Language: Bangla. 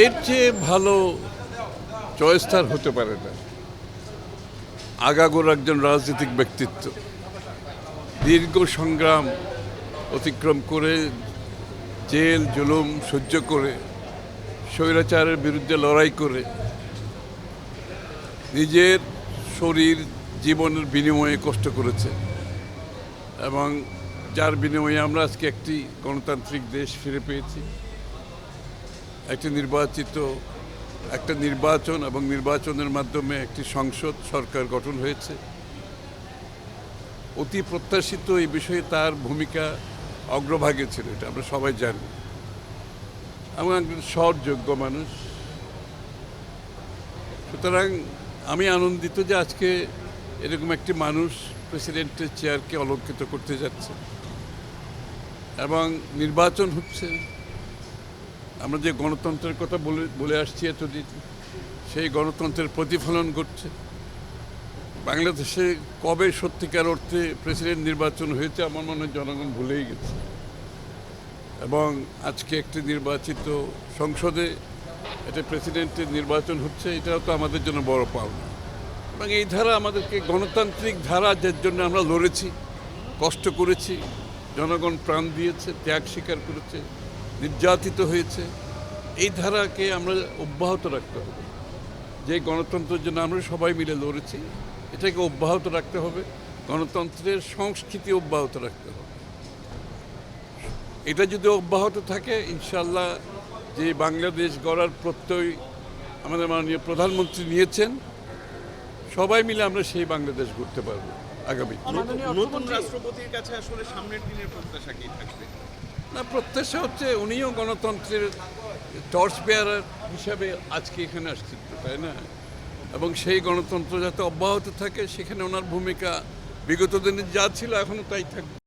এর চেয়ে ভালো চয়েস তার হতে পারে না। আগাগোড়া একজন রাজনৈতিক ব্যক্তিত্ব, দীর্ঘ সংগ্রাম অতিক্রম করে, জেল জুলুম সহ্য করে, স্বৈরাচারের বিরুদ্ধে লড়াই করে, নিজের শরীর জীবনের বিনিময়ে কষ্ট করেছে এবং যার বিনিময়ে আমরা আজকে একটি গণতান্ত্রিক দেশ ফিরে পেয়েছি। একটা নির্বাচন এবং নির্বাচনের মাধ্যমে একটি সংসদ সরকার গঠন হয়েছে। অতি প্রত্যাশিত এই বিষয়ে তার ভূমিকা অগ্রভাগে ছিল, এটা আমরা সবাই জানি। এবং একজন সৎযোগ্য মানুষ। সুতরাং আমি আনন্দিত যে আজকে এরকম একটি মানুষ প্রেসিডেন্টের চেয়ারকে অলঙ্কৃত করতে যাচ্ছে এবং নির্বাচন হচ্ছে। আমরা যে গণতন্ত্রের কথা বলে আসছি এতদিন, সেই গণতন্ত্রের প্রতিফলন ঘটছে। বাংলাদেশে কবে সত্যিকার অর্থে প্রেসিডেন্ট নির্বাচন হয়েছে আমার মনে হয় জনগণ ভুলেই গেছে। এবং আজকে একটি নির্বাচিত সংসদে এটা প্রেসিডেন্টের নির্বাচন হচ্ছে, এটাও তো আমাদের জন্য বড় পাওনা। এবং এই ধারা আমাদেরকে গণতান্ত্রিক ধারা, যার জন্য আমরা লড়েছি, কষ্ট করেছি, জনগণ প্রাণ দিয়েছে, ত্যাগ স্বীকার করেছে, নির্যাতিত হয়েছে, এই ধারাকে আমরা অব্যাহত রাখতে হবে। যে গণতন্ত্রের জন্য আমরা সবাই মিলে লড়েছি, এটাকে অব্যাহত রাখতে হবে। গণতন্ত্রের সংস্কৃতি অব্যাহত রাখতে হবে। এটা যদি অব্যাহত থাকে, ইনশাল্লাহ যে বাংলাদেশ গড়ার প্রত্যয় আমাদের মাননীয় প্রধানমন্ত্রী নিয়েছেন, সবাই মিলে আমরা সেই বাংলাদেশ গড়তে পারবো আগামী। নতুন রাষ্ট্রপতির কাছে আসলে সামনের দিনের প্রত্যাশা কি থাকবে? না, প্রত্যাশা হচ্ছে উনিও গণতন্ত্রের টর্চ বেয়ারার হিসাবে আজকে এখানে আসছেন, তাই না? এবং সেই গণতন্ত্র যাতে অব্যাহত থাকে, সেখানে ওনার ভূমিকা বিগত দিনে যা ছিল এখনও তাই থাকবে।